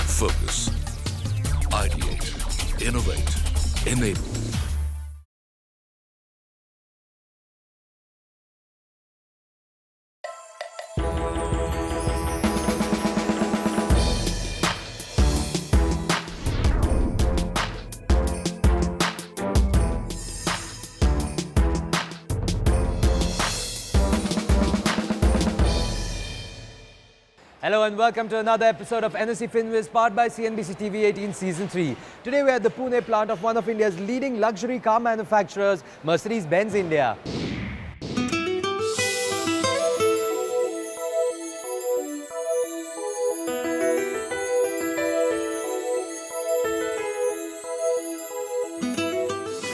Focus. Ideate. Innovate. Enable. Hello and welcome to another episode of NSE FinWiz powered by CNBC TV 18 Season 3. Today we are at the Pune plant of one of India's leading luxury car manufacturers, Mercedes-Benz India.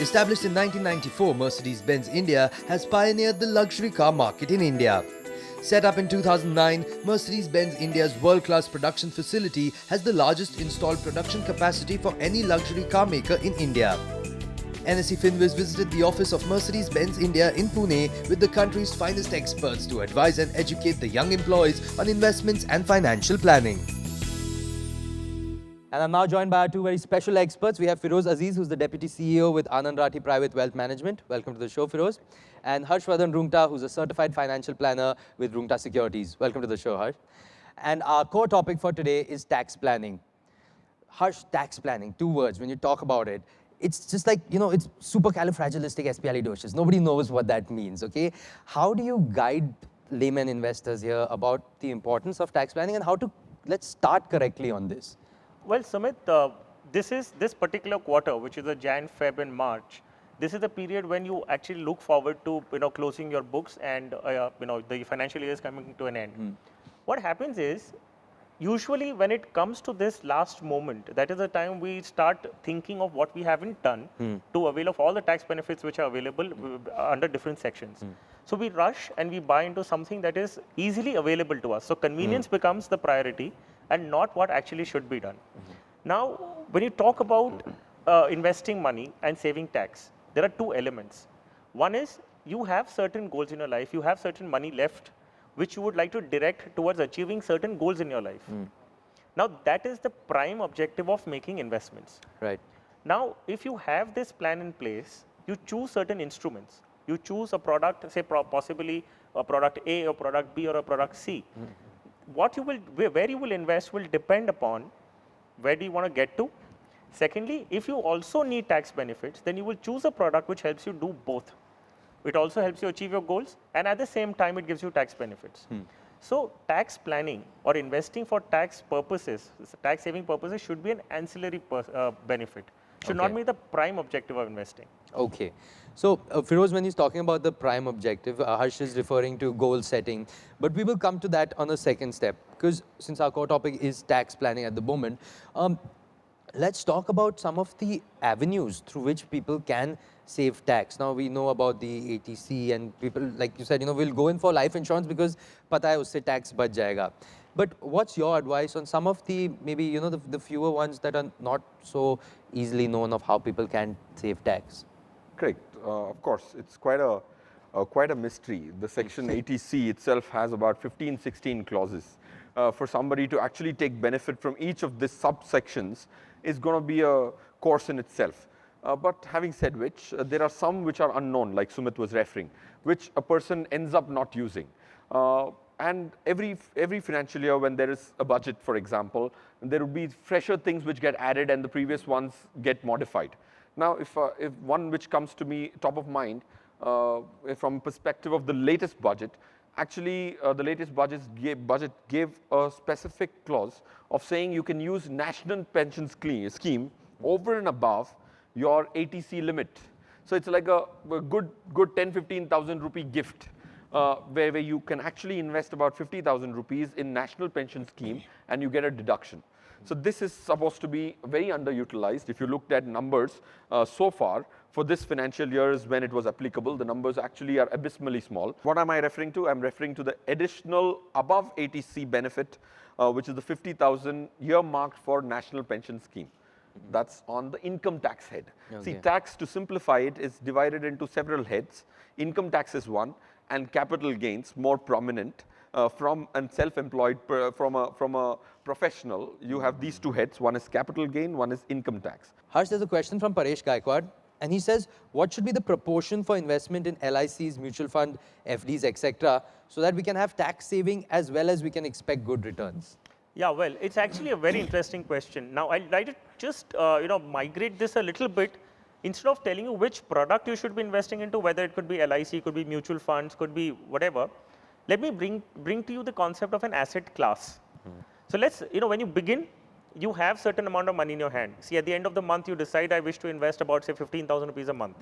Established in 1994, Mercedes-Benz India has pioneered the luxury car market in India. Set up in 2009, Mercedes-Benz India's world-class production facility has the largest installed production capacity for any luxury car maker in India. NSE FinWiz visited the office of Mercedes-Benz India in Pune with the country's finest experts to advise and educate the young employees on investments and financial planning. And I'm now joined by our two very special experts. We have Feroz Aziz, who's the Deputy CEO with Anand Rathi Private Wealth Management. Welcome to the show, Feroz. And Harshvardhan Rungta, who's a certified financial planner with Rungta Securities. Welcome to the show, Harsh. And our core topic for today is tax planning. Harsh, tax planning, two words, when you talk about it, it's just like, it's supercalifragilisticexpialidocious. Nobody knows what that means, okay? How do you guide layman investors here about the importance of tax planning and how to, let's start correctly on this? Well, Sumit, this particular quarter, which is the Jan, Feb and March, this is the period when you actually look forward to closing your books and the financial year is coming to an end. What happens is, usually when it comes to this last moment, that is the time we start thinking of what we haven't done to avail of all the tax benefits which are available under different sections. So we rush and we buy into something that is easily available to us. So convenience becomes the priority and not what actually should be done. Now, when you talk about investing money and saving tax, there are two elements. One is you have certain goals in your life, you have certain money left which you would like to direct towards achieving certain goals in your life. Now, that is the prime objective of making investments. Right. Now, if you have this plan in place, you choose certain instruments. You choose a product, say possibly a product A or product B or a product C. What you will, where you will invest will depend upon where do you want to get to. Secondly, if you also need tax benefits, then you will choose a product which helps you do both. It also helps you achieve your goals and at the same time it gives you tax benefits. So tax planning or investing for tax purposes, tax saving purposes should be an ancillary benefit. Should not be the prime objective of investing. Okay. So, Feroz, when he's talking about the prime objective, Harsh is referring to goal setting. But we will come to that on a second step. Because since our core topic is tax planning at the moment, let's talk about some of the avenues through which people can save tax. Now, we know about the ATC and people, like you said, will go in for life insurance because pata hai usse tax bach jayega. But what's your advice on some of the, maybe, the fewer ones that are not so easily known of how people can save tax? Correct. Of course, it's quite a mystery. The section ATC itself has about 15, 16 clauses. For somebody to actually take benefit from each of these subsections is going to be a course in itself. But having said which, there are some which are unknown, like Sumit was referring, which a person ends up not using. And every financial year when there is a budget, for example, there will be fresher things which get added and the previous ones get modified. Now, if one which comes to me top of mind from perspective of the latest budget, actually the latest budget gave a specific clause of saying you can use national pension scheme over and above your ATC limit. So it's like a good 10-15,000 rupee gift. Where you can actually invest about 50,000 rupees in national pension scheme and you get a deduction. So this is supposed to be very underutilized. If you looked at numbers so far for this financial years when it was applicable, the numbers actually are abysmally small. What am I referring to? I'm referring to the additional above ATC benefit, which is the 50,000 earmarked for national pension scheme. That's on the income tax head. Okay. See, tax, to simplify it, is divided into several heads. Income tax is one, and capital gains more prominent. from a self-employed, from a professional, you have these two heads. One is capital gain, one is income tax. Harsh, there's a question from Paresh Gaikwad, and he says, what should be the proportion for investment in LICs, mutual fund, FDs, etc., so that we can have tax saving as well as we can expect good returns? Yeah, well, it's actually a very interesting question. Now, I'd like to just migrate this a little bit. Instead of telling you which product you should be investing into, whether it could be LIC, could be mutual funds, could be whatever, let me bring to you the concept of an asset class. So let's, when you begin, you have certain amount of money in your hand. See, at the end of the month, you decide, I wish to invest about, say, 15,000 rupees a month.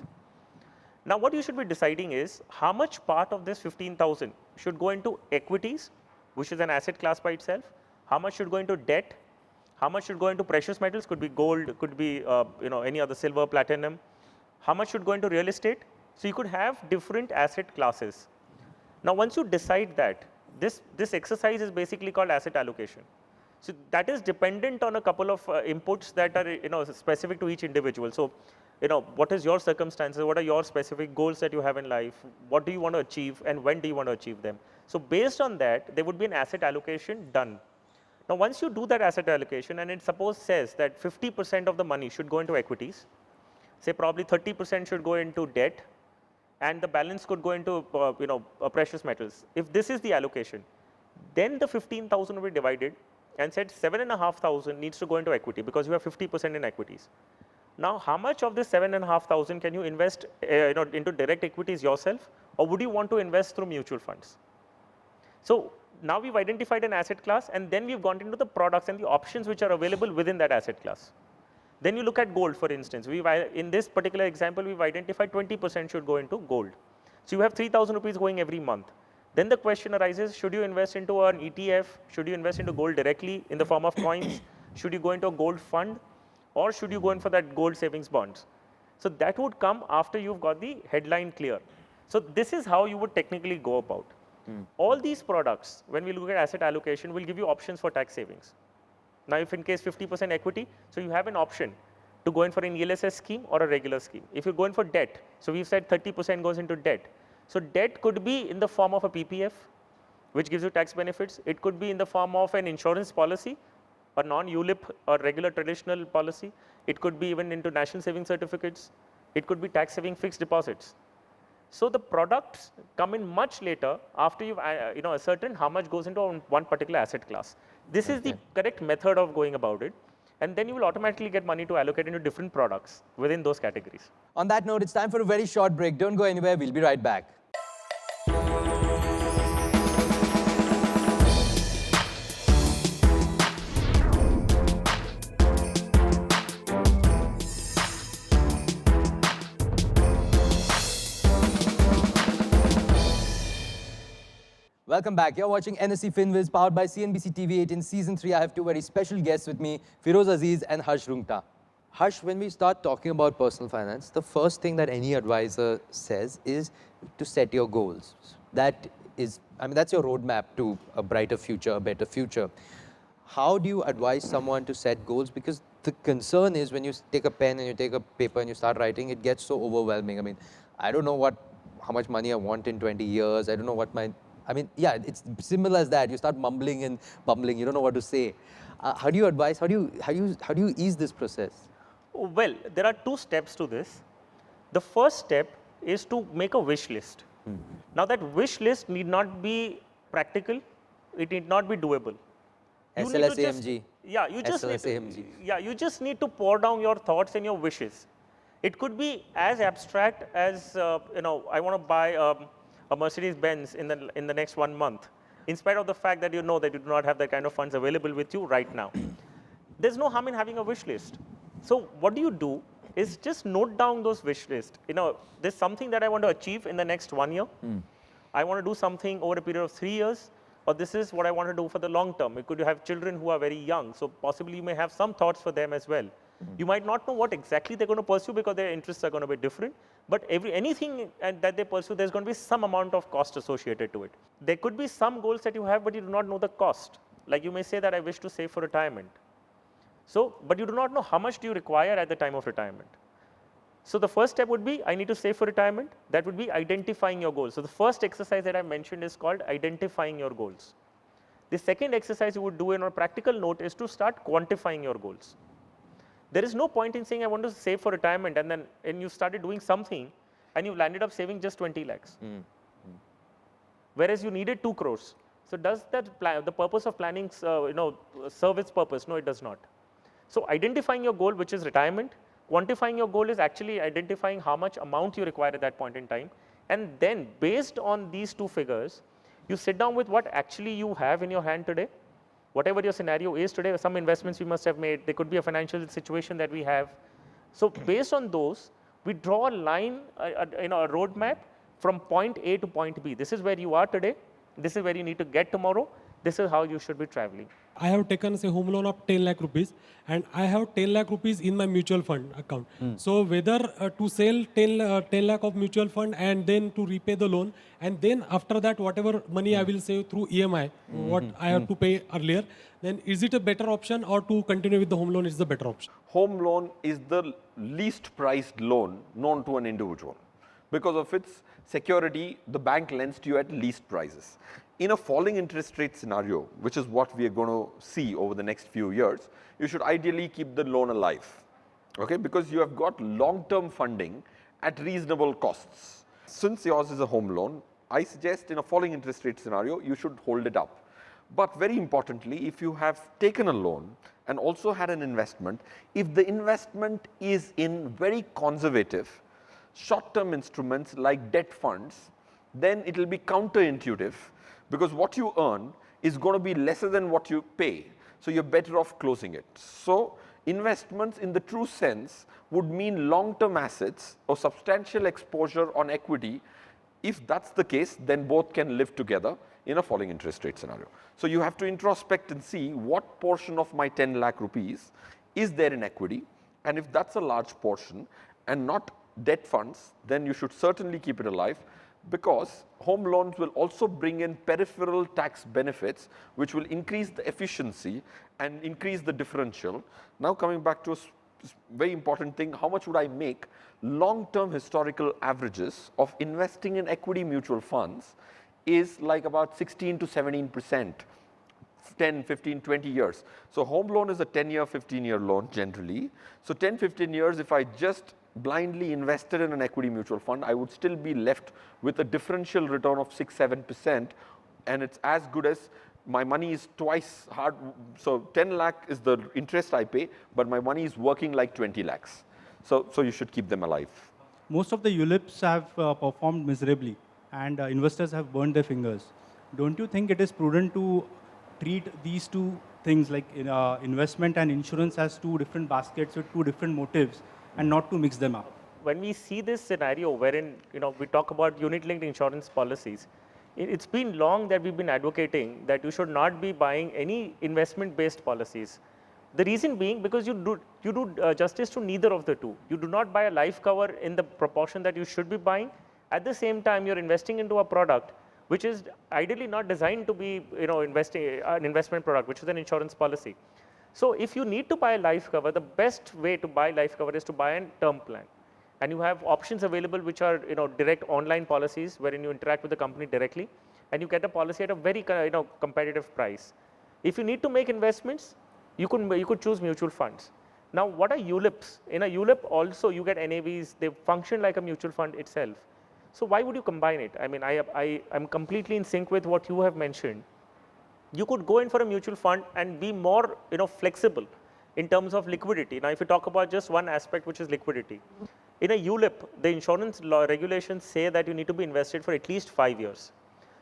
Now, what you should be deciding is how much part of this 15,000 should go into equities, which is an asset class by itself, how much should go into debt, how much should go into precious metals, could be gold, could be any other silver, platinum, how much should go into real estate. So you could have different asset classes. Now, once you decide that, this exercise is basically called asset allocation. So that is dependent on a couple of inputs that are specific to each individual. So what is your circumstances, what are your specific goals that you have in life, what do you want to achieve, and when do you want to achieve them. So based on that, there would be an asset allocation done. Now, once you do that asset allocation, and it suppose says that 50% of the money should go into equities, say probably 30% should go into debt, and the balance could go into precious metals. If this is the allocation, then the 15,000 will be divided and said 7,500 needs to go into equity because you have 50% in equities. Now, how much of this 7,500 can you invest into direct equities yourself, or would you want to invest through mutual funds? So now we've identified an asset class, and then we've gone into the products and the options which are available within that asset class. Then you look at gold, for instance. In this particular example, we've identified 20% should go into gold. So you have 3,000 rupees going every month. Then the question arises, should you invest into an ETF? Should you invest into gold directly in the form of coins? Should you go into a gold fund? Or should you go in for that gold savings bonds? So that would come after you've got the headline clear. So this is how you would technically go about. All these products, when we look at asset allocation, will give you options for tax savings. Now, if in case 50% equity, so you have an option to go in for an ELSS scheme or a regular scheme. If you go in for debt, so we've said 30% goes into debt. So debt could be in the form of a PPF, which gives you tax benefits. It could be in the form of an insurance policy, a non-ULIP or regular traditional policy. It could be even into national saving certificates. It could be tax saving fixed deposits. So the products come in much later after you've ascertained how much goes into one particular asset class. This is the correct method of going about it. And then you will automatically get money to allocate into different products within those categories. On that note, it's time for a very short break. Don't go anywhere. We'll be right back. Welcome back. You're watching NSE FinWiz, powered by CNBC TV8 in Season 3. I have two very special guests with me, Feroz Aziz and Harsh Rungta. Harsh, when we start talking about personal finance, the first thing that any advisor says is to set your goals. That is, that's your roadmap to a brighter future, a better future. How do you advise someone to set goals? Because the concern is when you take a pen and you take a paper and you start writing, it gets so overwhelming. I don't know how much money I want in 20 years. I don't know what it's similar as that. You start mumbling and bumbling. You don't know what to say. How do you advise? How do you ease this process? Well, there are two steps to this. The first step is to make a wish list. Now, that wish list need not be practical. It need not be doable. SLSAMG. You just need to pour down your thoughts and your wishes. It could be as abstract as I want to buy a Mercedes Benz in the next 1 month, in spite of the fact that you know that you do not have that kind of funds available with you right now. There's no harm in having a wish list. So what you do is just note down those wish lists. There's something that I want to achieve in the next 1 year. I want to do something over a period of 3 years, or this is what I want to do for the long term. You could have children who are very young, so possibly you may have some thoughts for them as well. You might not know what exactly they're going to pursue because their interests are going to be different, but anything that they pursue, there's going to be some amount of cost associated to it. There could be some goals that you have, but you do not know the cost. Like you may say that I wish to save for retirement. So, but you do not know how much do you require at the time of retirement. So the first step would be, I need to save for retirement. That would be identifying your goals. So the first exercise that I mentioned is called identifying your goals. The second exercise you would do in a practical note is to start quantifying your goals. There is no point in saying I want to save for retirement and then you started doing something and you landed up saving just 20 lakhs. Whereas you needed 2 crores. So does that the purpose of planning serve its purpose? No, it does not. So identifying your goal, which is retirement, quantifying your goal is actually identifying how much amount you require at that point in time. And then based on these 2 figures, you sit down with what actually you have in your hand today. Whatever your scenario is today, some investments you must have made, there could be a financial situation that we have. So based on those, we draw a line, a roadmap from point A to point B. This is where you are today. This is where you need to get tomorrow. This is how you should be traveling. I have taken say home loan of 10 lakh rupees and I have 10 lakh rupees in my mutual fund account. So whether to sell 10 lakh of mutual fund and then to repay the loan, and then after that whatever money I will save through EMI, what I have to pay earlier, then is it a better option, or to continue with the home loan is the better option? Home loan is the least priced loan known to an individual. Because of its security, the bank lends to you at least prices. In a falling interest rate scenario, which is what we are going to see over the next few years, you should ideally keep the loan alive, okay? Because you have got long-term funding at reasonable costs. Since yours is a home loan, I suggest in a falling interest rate scenario, you should hold it up. But very importantly, if you have taken a loan and also had an investment, if the investment is in very conservative, short-term instruments like debt funds, then it will be counterintuitive, because what you earn is going to be lesser than what you pay. So you're better off closing it. So investments in the true sense would mean long-term assets or substantial exposure on equity. If that's the case, then both can live together in a falling interest rate scenario. So you have to introspect and see what portion of my 10 lakh rupees is there in equity. And if that's a large portion and not debt funds, then you should certainly keep it alive, because home loans will also bring in peripheral tax benefits which will increase the efficiency and increase the differential. Now coming back to a very important thing, how much would I make? Long-term historical averages of investing in equity mutual funds is like about 16 to 17%, 10, 15, 20 years. So home loan is a 10-year, 15-year loan generally. So 10, 15 years, if I just blindly invested in an equity mutual fund, I would still be left with a differential return of 6, 7%, and it's as good as my money is twice hard. So 10 lakh is the interest I pay, but my money is working like 20 lakhs. So you should keep them alive. Most of the ULIPs have performed miserably, and investors have burned their fingers. Don't you think it is prudent to treat these 2 things like investment and insurance as 2 different baskets with 2 different motives, and not to mix them up? When we see this scenario wherein we talk about unit-linked insurance policies, it's been long that we've been advocating that you should not be buying any investment-based policies. The reason being because you do justice to neither of the 2. You do not buy a life cover in the proportion that you should be buying. At the same time, you're investing into a product which is ideally not designed to be an investment product, which is an insurance policy. So if you need to buy a life cover, the best way to buy life cover is to buy a term plan. And you have options available which are direct online policies wherein you interact with the company directly and you get a policy at a very competitive price. If you need to make investments, you could choose mutual funds. Now what are ULIPs? In a ULIP also you get NAVs, they function like a mutual fund itself. So why would you combine it? I mean, I'm completely in sync with what you have mentioned. You could go in for a mutual fund and be more flexible in terms of liquidity. Now if you talk about just one aspect, which is liquidity. In a ULIP, the insurance law regulations say that you need to be invested for at least 5 years.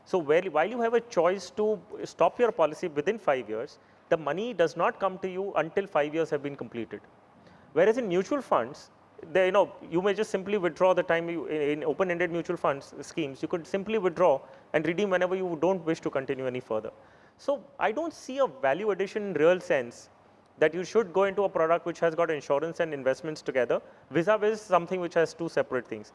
So while you have a choice to stop your policy within 5 years, the money does not come to you until 5 years have been completed. Whereas in mutual funds, you may just simply withdraw the time in open-ended mutual funds schemes, you could simply withdraw and redeem whenever you don't wish to continue any further. So I don't see a value addition in real sense that you should go into a product which has got insurance and investments together vis-a-vis something which has 2 separate things.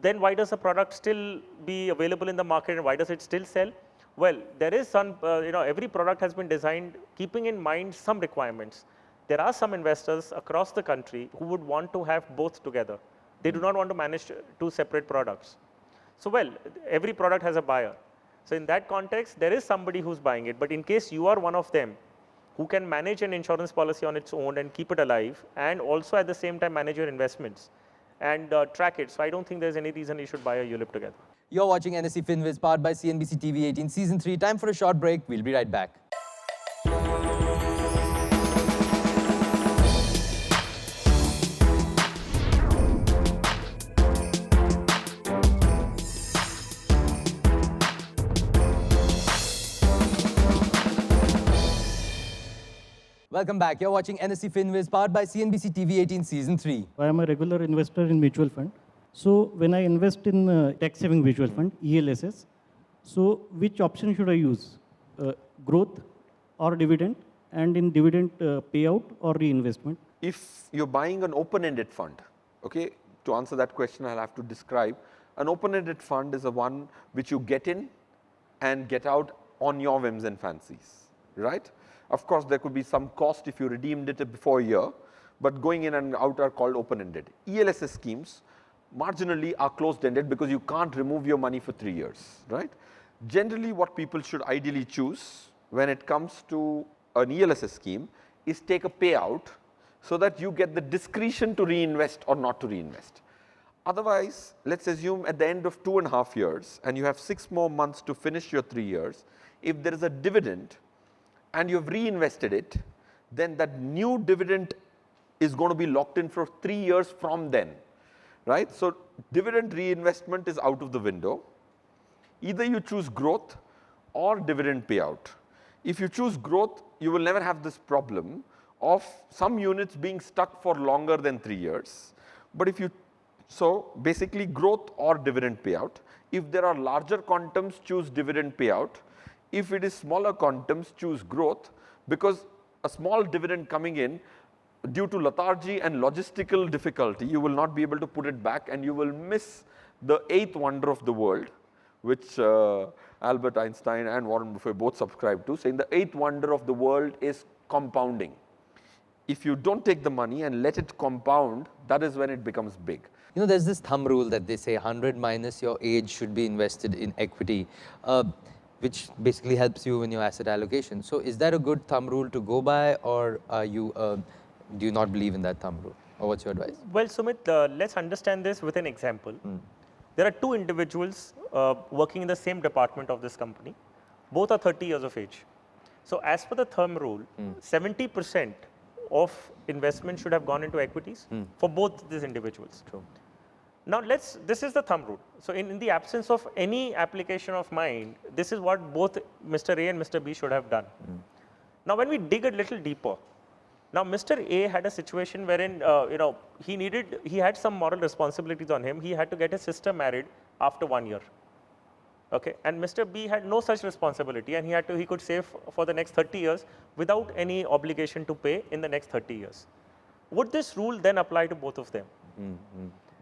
Then why does a product still be available in the market and why does it still sell? Well, there is some, every product has been designed keeping in mind some requirements. There are some investors across the country who would want to have both together. They do not want to manage two separate products. So, well, every product has a buyer. So, in that context, there is somebody who's buying it. But in case you are one of them who can manage an insurance policy on its own and keep it alive, and also at the same time manage your investments and track it. So, I don't think there's any reason you should buy a ULIP together. You're watching NSE FinWiz, powered by CNBC TV 18 Season 3. Time for a short break. We'll be right back. Welcome back. You're watching NSE FinWiz, powered by CNBC TV 18 Season 3. I am a regular investor in mutual fund. So when I invest in tax saving mutual fund, ELSS, so which option should I use? Growth or dividend? And in dividend payout or reinvestment? If you're buying an open-ended fund, okay, to answer that question, I'll have to describe. An open-ended fund is a one which you get in and get out on your whims and fancies, right? Of course, there could be some cost if you redeemed it before a year, but going in and out are called open-ended. ELSS schemes marginally are closed-ended because you can't remove your money for 3 years, right? Generally, what people should ideally choose when it comes to an ELSS scheme is take a payout so that you get the discretion to reinvest or not to reinvest. Otherwise, let's assume at the end of 2.5 years and you have 6 more months to finish your 3 years, if there is a dividend and you've reinvested it, then that new dividend is going to be locked in for 3 years from then, right? So dividend reinvestment is out of the window. Either you choose growth or dividend payout. If you choose growth, you will never have this problem of some units being stuck for longer than 3 years. But if you, so basically growth or dividend payout. If there are larger quantums, choose dividend payout. If it is smaller quantums, choose growth, because a small dividend coming in, due to lethargy and logistical difficulty, you will not be able to put it back and you will miss the 8th wonder of the world, which Albert Einstein and Warren Buffett both subscribe to, saying the 8th wonder of the world is compounding. If you don't take the money and let it compound, that is when it becomes big. You know, there's this thumb rule that they say 100 minus your age should be invested in equity, which basically helps you in your asset allocation. So is that a good thumb rule to go by, or are you, do you not believe in that thumb rule? Or what's your advice? Well, Sumit, let's understand this with an example. There are two individuals working in the same department of this company. Both are 30 years of age. So as per the thumb rule, 70% of investment should have gone into equities for both these individuals. True. Now this is the thumb rule. So in the absence of any application of mine, this is what both Mr. A and Mr. B should have done. Now when we dig a little deeper, now Mr. A had a situation wherein he had some moral responsibilities on him. He had to get his sister married after 1 year. Okay, and Mr. B had no such responsibility, and he could save for the next 30 years without any obligation to pay in the next 30 years. Would this rule then apply to both of them?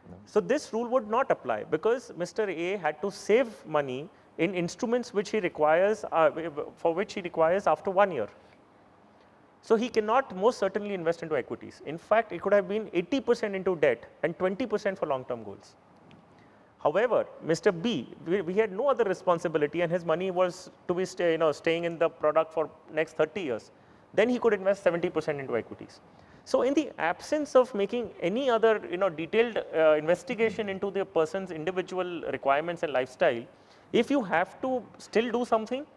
No. So this rule would not apply, because Mr. A had to save money in instruments which he requires, for which he requires after 1 year. So he cannot most certainly invest into equities. In fact, it could have been 80% into debt and 20% for long-term goals. However, Mr. B, we had no other responsibility, and his money was to be staying in the product for next 30 years. Then he could invest 70% into equities. So in the absence of making any other detailed investigation into the person's individual requirements and lifestyle, if you have to still do something,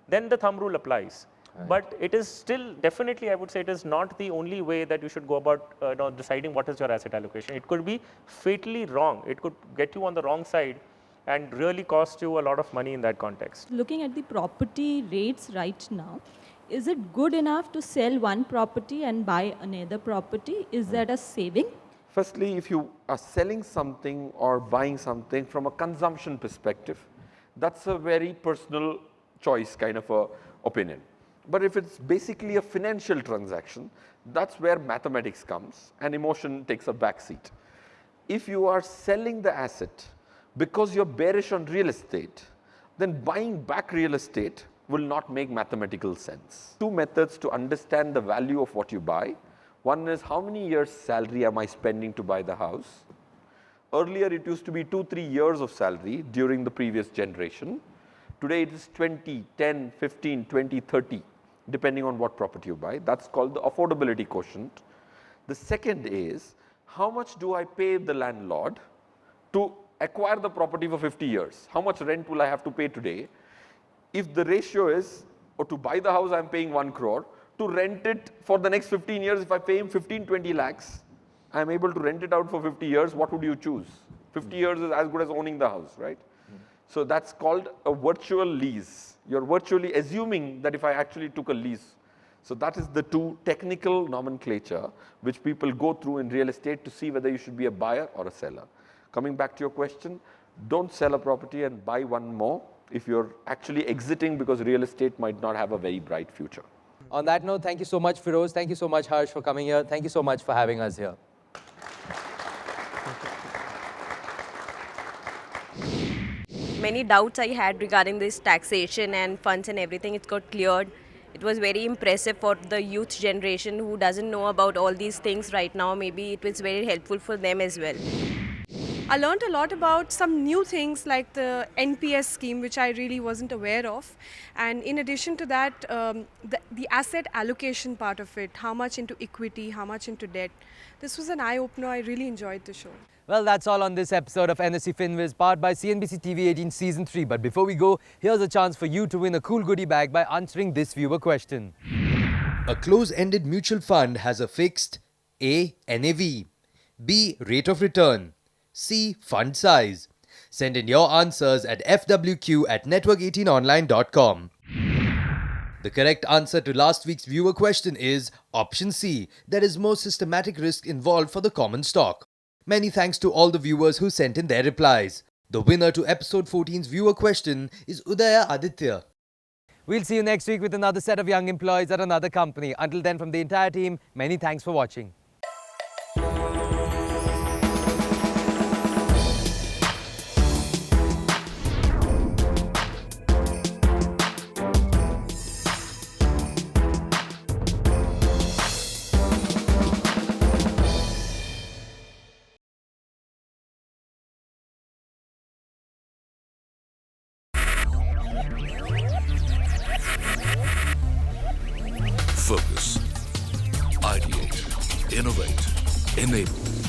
then the thumb rule applies. Right. But it is still definitely, I would say, it is not the only way that you should go about deciding what is your asset allocation. It could be fatally wrong. It could get you on the wrong side and really cost you a lot of money in that context. Looking at the property rates right now, is it good enough to sell one property and buy another property? Is that a saving? Firstly, if you are selling something or buying something from a consumption perspective, that's a very personal choice kind of a opinion. But if it's basically a financial transaction, that's where mathematics comes and emotion takes a back seat. If you are selling the asset because you're bearish on real estate, then buying back real estate will not make mathematical sense. Two methods to understand the value of what you buy. One is how many years salary am I spending to buy the house? Earlier it used to be 2-3 years of salary during the previous generation. Today it is 20, 10, 15, 20, 30 depending on what property you buy. That's called the affordability quotient. The second is how much do I pay the landlord to acquire the property for 50 years? How much rent will I have to pay today? If the ratio is, or to buy the house I am paying 1 crore, to rent it for the next 15 years, if I pay him 15-20 lakhs, I am able to rent it out for 50 years, what would you choose? 50 years is as good as owning the house, right? So that's called a virtual lease. You're virtually assuming that if I actually took a lease. So that is the two technical nomenclature which people go through in real estate to see whether you should be a buyer or a seller. Coming back to your question, don't sell a property and buy one more if you're actually exiting because real estate might not have a very bright future. On that note, thank you so much, Feroz. Thank you so much, Harsh, for coming here. Thank you so much for having us here. Many doubts I had regarding this taxation and funds and everything, it got cleared. It was very impressive for the youth generation who doesn't know about all these things right now. Maybe it was very helpful for them as well. I learned a lot about some new things like the NPS scheme, which I really wasn't aware of. And in addition to that, the asset allocation part of it, how much into equity, how much into debt. This was an eye-opener. I really enjoyed the show. Well, that's all on this episode of NSE FinWiz, powered by CNBC TV 18 Season 3. But before we go, here's a chance for you to win a cool goodie bag by answering this viewer question. A close-ended mutual fund has a fixed A. NAV, B. Rate of return, C. Fund size. Send in your answers at fwq@network18online.com. The correct answer to last week's viewer question is option C. There is more systematic risk involved for the common stock. Many thanks to all the viewers who sent in their replies. The winner to episode 14's viewer question is Udaya Aditya. We'll see you next week with another set of young employees at another company. Until then, from the entire team, many thanks for watching. Focus. Ideate. Innovate. Enable.